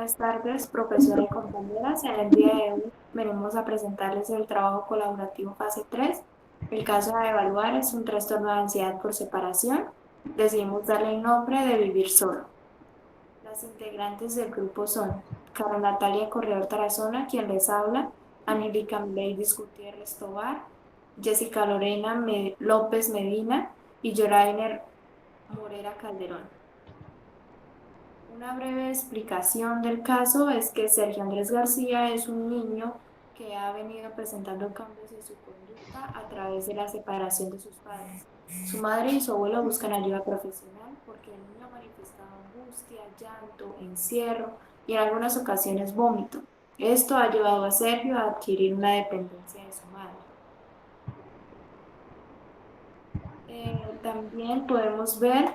Buenas tardes, profesora y compañeras. En el día de hoy venimos a presentarles el trabajo colaborativo fase 3. El caso a evaluar es un trastorno de ansiedad por separación. Decidimos darle el nombre de vivir solo. Las integrantes del grupo son Carol Natalia Corredor Tarazona, quien les habla, Angélica Mileidis Gutiérrez Tobar, Jessica Lorena López Medina y Yorainer Morera Calderón. Una breve explicación del caso es que Sergio Andrés García es un niño que ha venido presentando cambios en su conducta a través de la separación de sus padres. Su madre y su abuelo buscan ayuda profesional porque el niño manifestaba angustia, llanto, encierro y en algunas ocasiones vómito. Esto ha llevado a Sergio a adquirir una dependencia de su madre. También podemos ver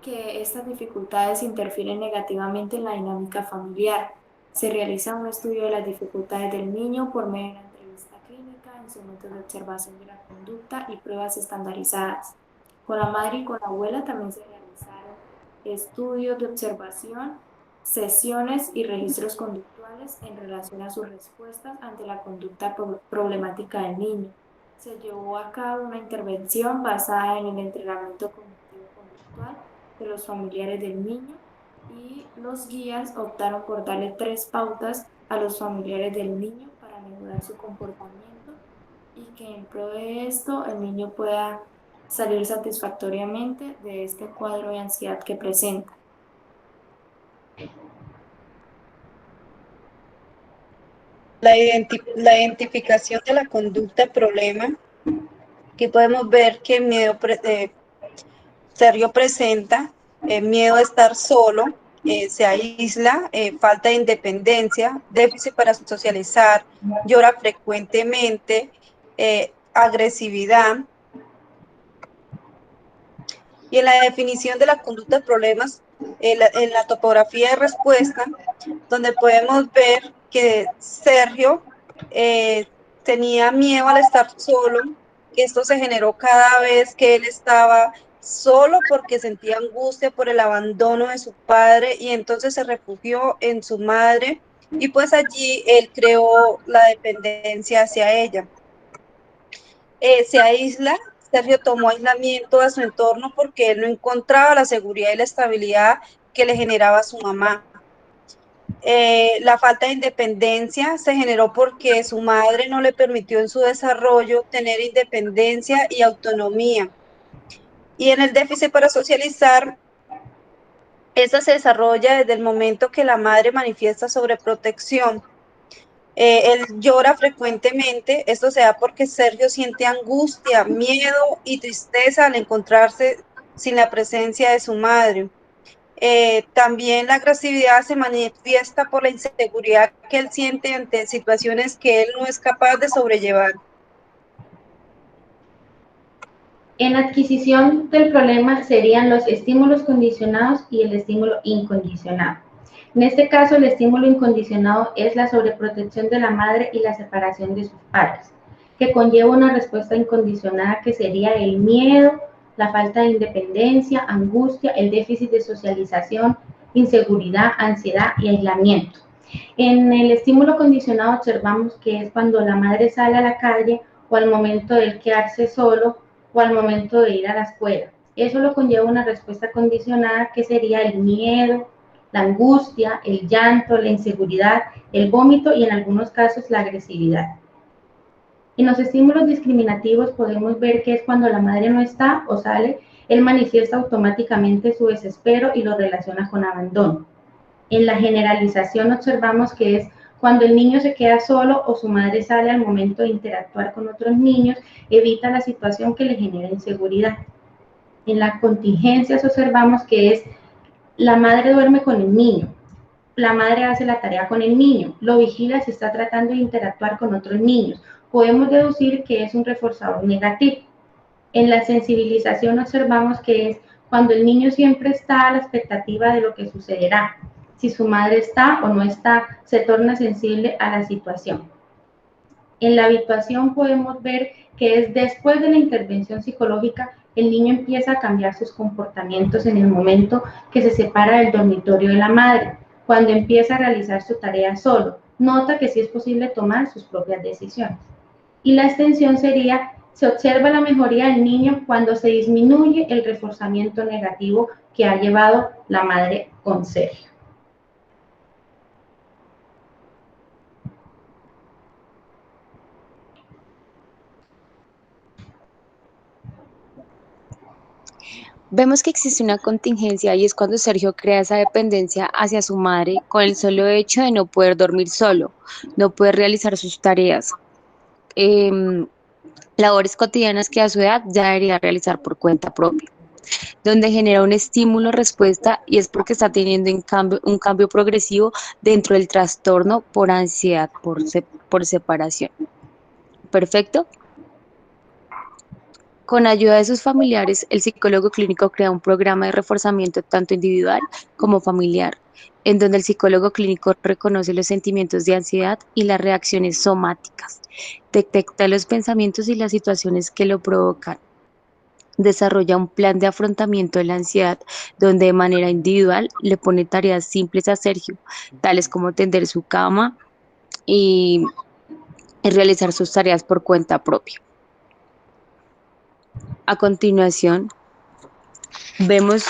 que estas dificultades interfieren negativamente en la dinámica familiar. Se realiza un estudio de las dificultades del niño por medio de una entrevista clínica, instrumentos de observación de la conducta y pruebas estandarizadas. Con la madre y con la abuela también se realizaron estudios de observación, sesiones y registros conductuales en relación a sus respuestas ante la conducta problemática del niño. Se llevó a cabo una intervención basada en el entrenamiento cognitivo-conductual de los familiares del niño y los guías optaron por darle 3 pautas a los familiares del niño para mejorar su comportamiento y que en pro de esto el niño pueda salir satisfactoriamente de este cuadro de ansiedad que presenta. La identificación de la conducta problema, aquí podemos ver que Sergio presenta miedo a estar solo, se aísla, falta de independencia, déficit para socializar, llora frecuentemente, agresividad. Y en la definición de la conducta de problemas, en la topografía de respuesta, donde podemos ver que Sergio tenía miedo al estar solo, que esto se generó cada vez que él estaba solo porque sentía angustia por el abandono de su padre y entonces se refugió en su madre y pues allí él creó la dependencia hacia ella. Se aísla. Sergio tomó aislamiento a su entorno porque él no encontraba la seguridad y la estabilidad que le generaba su mamá. La falta de independencia se generó porque su madre no le permitió en su desarrollo tener independencia y autonomía. Y en el déficit para socializar, esa se desarrolla desde el momento que la madre manifiesta sobreprotección. Él llora frecuentemente, esto se da porque Sergio siente angustia, miedo y tristeza al encontrarse sin la presencia de su madre. También la agresividad se manifiesta por la inseguridad que él siente ante situaciones que él no es capaz de sobrellevar. En la adquisición del problema serían los estímulos condicionados y el estímulo incondicionado. En este caso, el estímulo incondicionado es la sobreprotección de la madre y la separación de sus padres, que conlleva una respuesta incondicionada que sería el miedo, la falta de independencia, angustia, el déficit de socialización, inseguridad, ansiedad y aislamiento. En el estímulo condicionado observamos que es cuando la madre sale a la calle o al momento de quedarse solo o al momento de ir a la escuela. Eso lo conlleva una respuesta condicionada que sería el miedo, la angustia, el llanto, la inseguridad, el vómito y en algunos casos la agresividad. En los estímulos discriminativos podemos ver que es cuando la madre no está o sale, él manifiesta automáticamente su desespero y lo relaciona con abandono. En la generalización observamos que es cuando el niño se queda solo o su madre sale al momento de interactuar con otros niños, evita la situación que le genera inseguridad. En las contingencias observamos que es la madre duerme con el niño, la madre hace la tarea con el niño, lo vigila si está tratando de interactuar con otros niños. Podemos deducir que es un reforzador negativo. En la sensibilización observamos que es cuando el niño siempre está a la expectativa de lo que sucederá. Si su madre está o no está, se torna sensible a la situación. En la habituación podemos ver que es después de la intervención psicológica, el niño empieza a cambiar sus comportamientos en el momento que se separa del dormitorio de la madre. cuando empieza a realizar su tarea solo. Nota que sí es posible tomar sus propias decisiones. Y la extensión sería: se observa la mejoría del niño cuando se disminuye el reforzamiento negativo que ha llevado la madre con Sergio. Vemos que existe una contingencia y es cuando Sergio crea esa dependencia hacia su madre con el solo hecho de no poder dormir solo, no poder realizar sus tareas, em, labores cotidianas que a su edad ya debería realizar por cuenta propia, donde genera un estímulo-respuesta y es porque está teniendo un cambio progresivo dentro del trastorno por ansiedad por separación. ¿Perfecto? Con ayuda de sus familiares, el psicólogo clínico crea un programa de reforzamiento tanto individual como familiar, en donde el psicólogo clínico reconoce los sentimientos de ansiedad y las reacciones somáticas, detecta los pensamientos y las situaciones que lo provocan, desarrolla un plan de afrontamiento de la ansiedad, donde de manera individual le pone tareas simples a Sergio, tales como tender su cama y realizar sus tareas por cuenta propia. A continuación, vemos,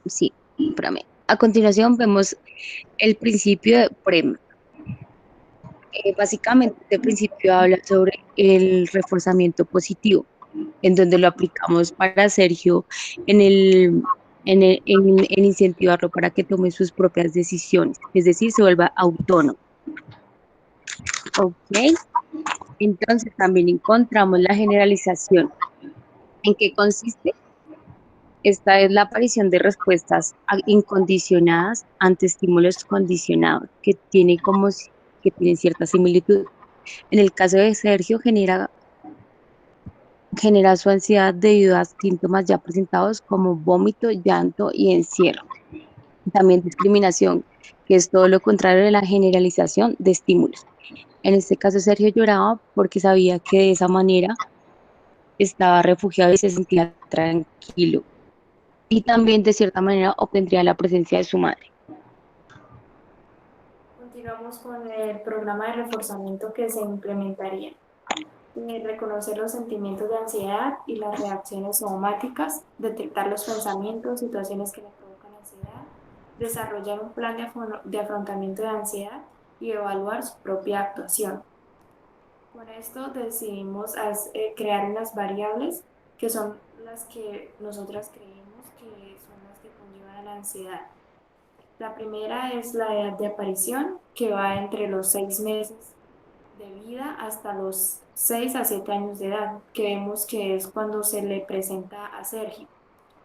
sí, espérame. A continuación vemos el principio de PREM. Básicamente, este principio habla sobre el reforzamiento positivo, en donde lo aplicamos para Sergio en incentivarlo para que tome sus propias decisiones, es decir, se vuelva autónomo. Ok, entonces también encontramos la generalización. ¿En qué consiste? Esta es la aparición de respuestas incondicionadas ante estímulos condicionados, que tienen cierta similitud. En el caso de Sergio, genera su ansiedad debido a síntomas ya presentados como vómito, llanto y encierro. También discriminación, que es todo lo contrario de la generalización de estímulos. En este caso, Sergio lloraba porque sabía que de esa manera estaba refugiado y se sentía tranquilo. Y también, de cierta manera, obtendría la presencia de su madre. Continuamos con el programa de reforzamiento que se implementaría. Reconocer los sentimientos de ansiedad y las reacciones somáticas, detectar los pensamientos, situaciones que le provocan ansiedad, desarrollar un plan de afrontamiento de ansiedad y evaluar su propia actuación. Con esto decidimos crear unas variables que son las que nosotras creemos que son las que conllevan a la ansiedad. La primera es la edad de aparición, que va entre los 6 meses de vida hasta los 6 a 7 años de edad, que vemos que es cuando se le presenta a Sergio.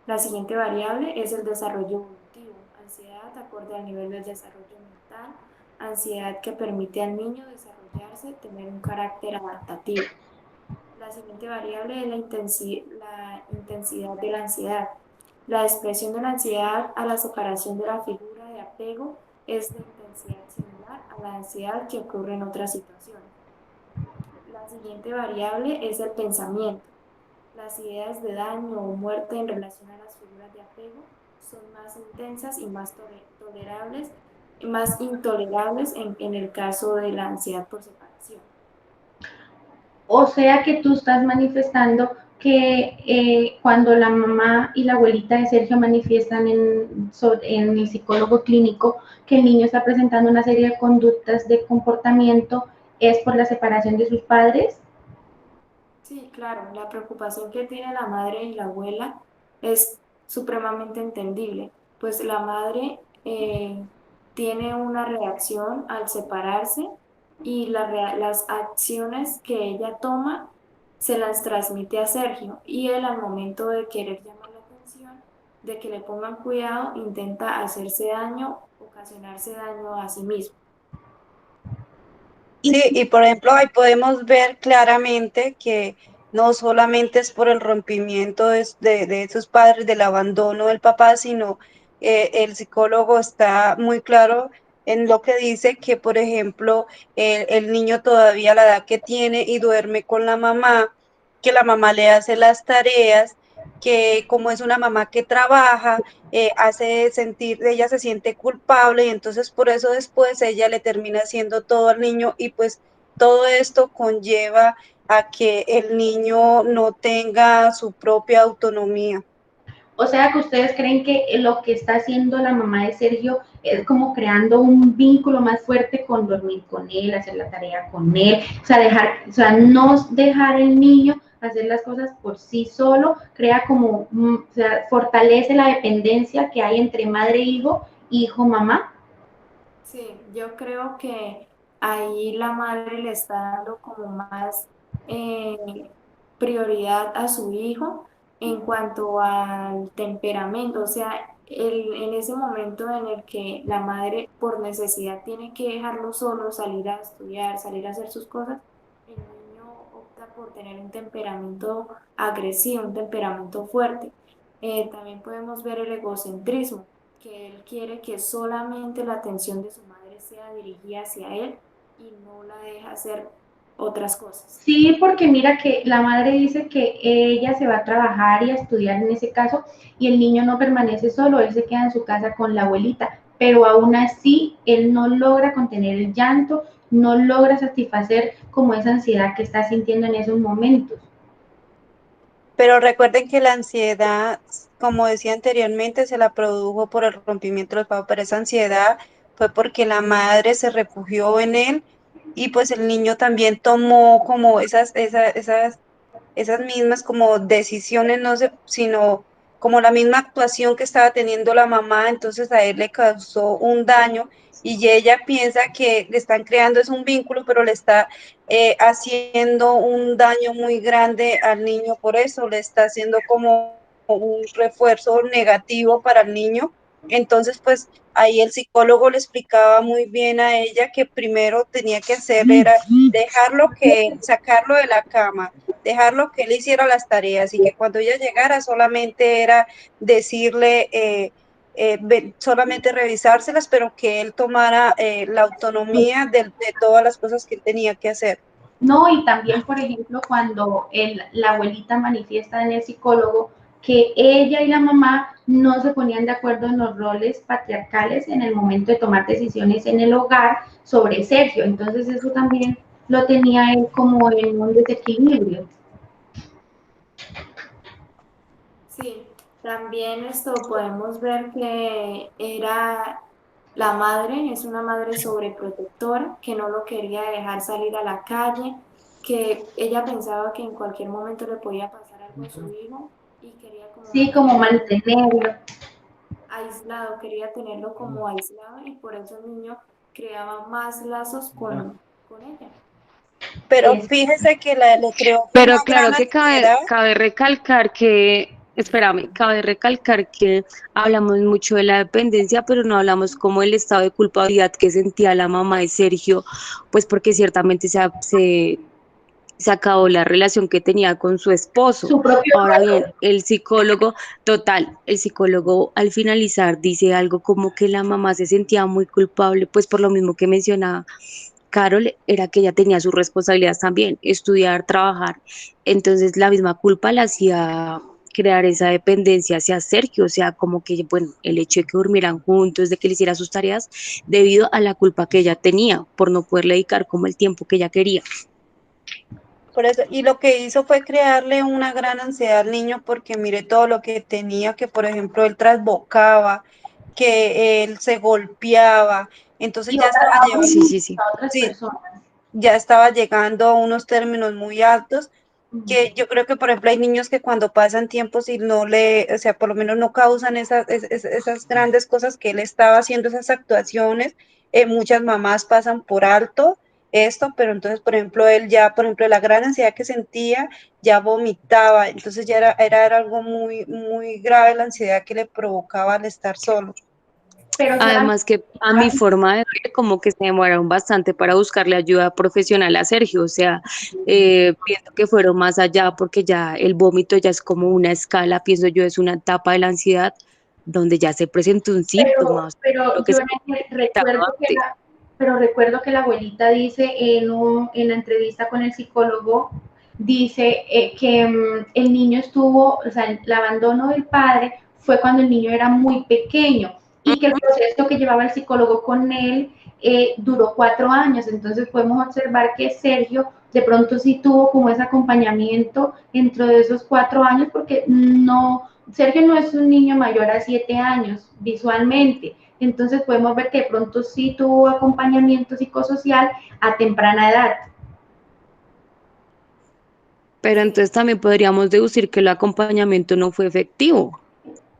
La siguiente variable es el desarrollo evolutivo, ansiedad acorde al nivel del desarrollo mental, ansiedad que permite al niño desarrollarse, tener un carácter adaptativo. La siguiente variable es la intensidad de la ansiedad. La expresión de la ansiedad a la separación de la figura de apego es de intensidad similar a la ansiedad que ocurre en otras situaciones. La siguiente variable es el pensamiento. Las ideas de daño o muerte en relación a las figuras de apego son más intensas y más tolerables, más intolerables en el caso de la ansiedad por separación. O sea que tú estás manifestando que cuando la mamá y la abuelita de Sergio manifiestan en el psicólogo clínico que el niño está presentando una serie de conductas de comportamiento, ¿es por la separación de sus padres? Sí, claro, la preocupación que tiene la madre y la abuela es supremamente entendible, pues la madre tiene una reacción al separarse y las acciones que ella toma se las transmite a Sergio y él al momento de querer llamar la atención, de que le pongan cuidado, intenta hacerse daño, ocasionarse daño a sí mismo. Sí, y por ejemplo, ahí podemos ver claramente que no solamente es por el rompimiento de sus padres, del abandono del papá, sino el psicólogo está muy claro en lo que dice que, por ejemplo, el niño todavía la edad que tiene y duerme con la mamá, que la mamá le hace las tareas, que como es una mamá que trabaja, hace sentir, ella se siente culpable y entonces por eso después ella le termina haciendo todo al niño y pues todo esto conlleva a que el niño no tenga su propia autonomía. O sea que ustedes creen que lo que está haciendo la mamá de Sergio es como creando un vínculo más fuerte con dormir con él, hacer la tarea con él, o sea, no dejar al niño hacer las cosas por sí solo, crea como, o sea, fortalece la dependencia que hay entre madre e hijo, hijo-mamá. Sí, yo creo que ahí la madre le está dando como más prioridad a su hijo en cuanto al temperamento. O sea, en ese momento en el que la madre por necesidad tiene que dejarlo solo, salir a estudiar, salir a hacer sus cosas, el niño opta por tener un temperamento agresivo, un temperamento fuerte. También podemos ver el egocentrismo, que él quiere que solamente la atención de su madre sea dirigida hacia él y no la deja hacer otras cosas. Sí, porque mira que la madre dice que ella se va a trabajar y a estudiar en ese caso y el niño no permanece solo, él se queda en su casa con la abuelita, pero aún así él no logra contener el llanto, no logra satisfacer como esa ansiedad que está sintiendo en esos momentos. Pero recuerden que la ansiedad, como decía anteriormente, se la produjo por el rompimiento de los pagos, pero esa ansiedad fue porque la madre se refugió en él y pues el niño también tomó como esas mismas como decisiones, no sé, sino como la misma actuación que estaba teniendo la mamá, entonces a él le causó un daño y ella piensa que le están creando es un vínculo, pero le está haciendo un daño muy grande al niño, por eso le está haciendo como un refuerzo negativo para el niño. Entonces, pues ahí el psicólogo le explicaba muy bien a ella que primero tenía que hacer era sacarlo de la cama, dejarlo que él hiciera las tareas y que cuando ella llegara solamente era decirle, solamente revisárselas, pero que él tomara la autonomía de todas las cosas que él tenía que hacer. No, y también, por ejemplo, cuando la abuelita manifiesta en el psicólogo que ella y la mamá no se ponían de acuerdo en los roles patriarcales en el momento de tomar decisiones en el hogar sobre Sergio. Entonces eso también lo tenía él como en un desequilibrio. Sí, también esto podemos ver que era la madre, es una madre sobreprotectora que no lo quería dejar salir a la calle, que ella pensaba que en cualquier momento le podía pasar algo a su hijo y quería como Sí, como mantenerlo mantenerlo. aislado, quería tenerlo como aislado y por eso el niño creaba más lazos con ella. Pero Es, fíjese que le creó fue Pero una gran claro que ansiedad. cabe recalcar que, espérame, cabe recalcar que hablamos mucho de la dependencia, pero no hablamos como el estado de culpabilidad que sentía la mamá de Sergio, pues porque ciertamente se acabó la relación que tenía con su esposo. su propio Ahora bien, duelo. el psicólogo al finalizar dice algo como que la mamá se sentía muy culpable, pues por lo mismo que mencionaba Carol, era que ella tenía sus responsabilidades también, estudiar, trabajar. Entonces la misma culpa la hacía crear esa dependencia hacia Sergio, o sea, como que, bueno, el hecho de que durmieran juntos, de que le hiciera sus tareas, debido a la culpa que ella tenía por no poderle dedicar como el tiempo que ella quería. Por eso, y lo que hizo fue crearle una gran ansiedad al niño porque mire todo lo que tenía, que por ejemplo él trasbocaba, que él se golpeaba, entonces Y ya estaba abuso Sí, llevando, sí, sí. a otras sí, personas. ya estaba llegando a unos términos muy altos, que yo creo que por ejemplo hay niños que cuando pasan tiempos y no le, o sea, por lo menos no causan esas grandes cosas que él estaba haciendo, esas actuaciones, muchas mamás pasan por alto esto, pero entonces, por ejemplo, él ya, por ejemplo, la gran ansiedad que sentía, ya vomitaba, entonces ya era algo muy, muy grave la ansiedad que le provocaba al estar solo. Pero solamente Además que a mi forma de ver, como que se demoraron bastante para buscarle ayuda profesional a Sergio, o sea, pienso que fueron más allá porque ya el vómito ya es como una escala, pienso yo, es una etapa de la ansiedad donde ya se presentó un síntoma, o sea, lo pero que yo se presentaba antes. recuerdo que la abuelita dice en la entrevista con el psicólogo, dice que el niño estuvo, o sea, el abandono del padre fue cuando el niño era muy pequeño y que el proceso que llevaba el psicólogo con él duró 4 años. Entonces podemos observar que Sergio de pronto sí tuvo como ese acompañamiento dentro de esos 4 años, porque Sergio no es un niño mayor a 7 años visualmente. Entonces podemos ver que de pronto sí tuvo acompañamiento psicosocial a temprana edad. Pero entonces también podríamos deducir que el acompañamiento no fue efectivo,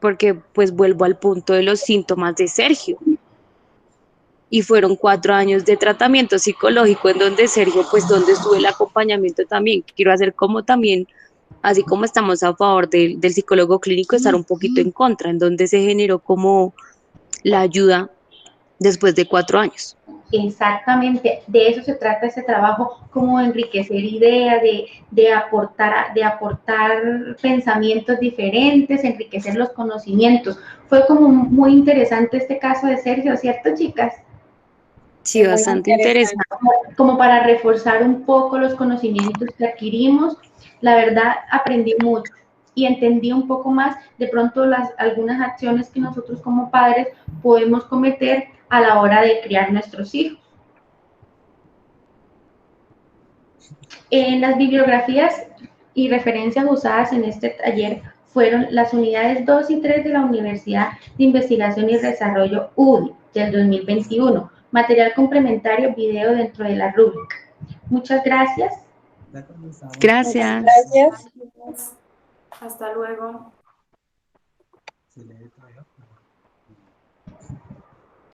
porque pues vuelvo al punto de los síntomas de Sergio. Y fueron 4 años de tratamiento psicológico en donde Sergio, pues donde estuvo el acompañamiento también. Quiero hacer como también, así como estamos a favor del psicólogo clínico, estar un poquito en contra, en donde se generó como la ayuda después de 4 años. Exactamente, de eso se trata ese trabajo, como enriquecer ideas, de aportar pensamientos diferentes, enriquecer los conocimientos. Fue como muy interesante este caso de Sergio, ¿cierto, chicas? Sí, bastante interesante. Como para reforzar un poco los conocimientos que adquirimos. La verdad, aprendí mucho y entendí un poco más de pronto algunas acciones que nosotros como padres podemos cometer a la hora de criar nuestros hijos. En las bibliografías y referencias usadas en este taller fueron las unidades 2 y 3 de la Universidad de Investigación y Desarrollo UDI del 2021. Material complementario, video dentro de la rúbrica. Muchas gracias. Gracias. Gracias. Hasta luego.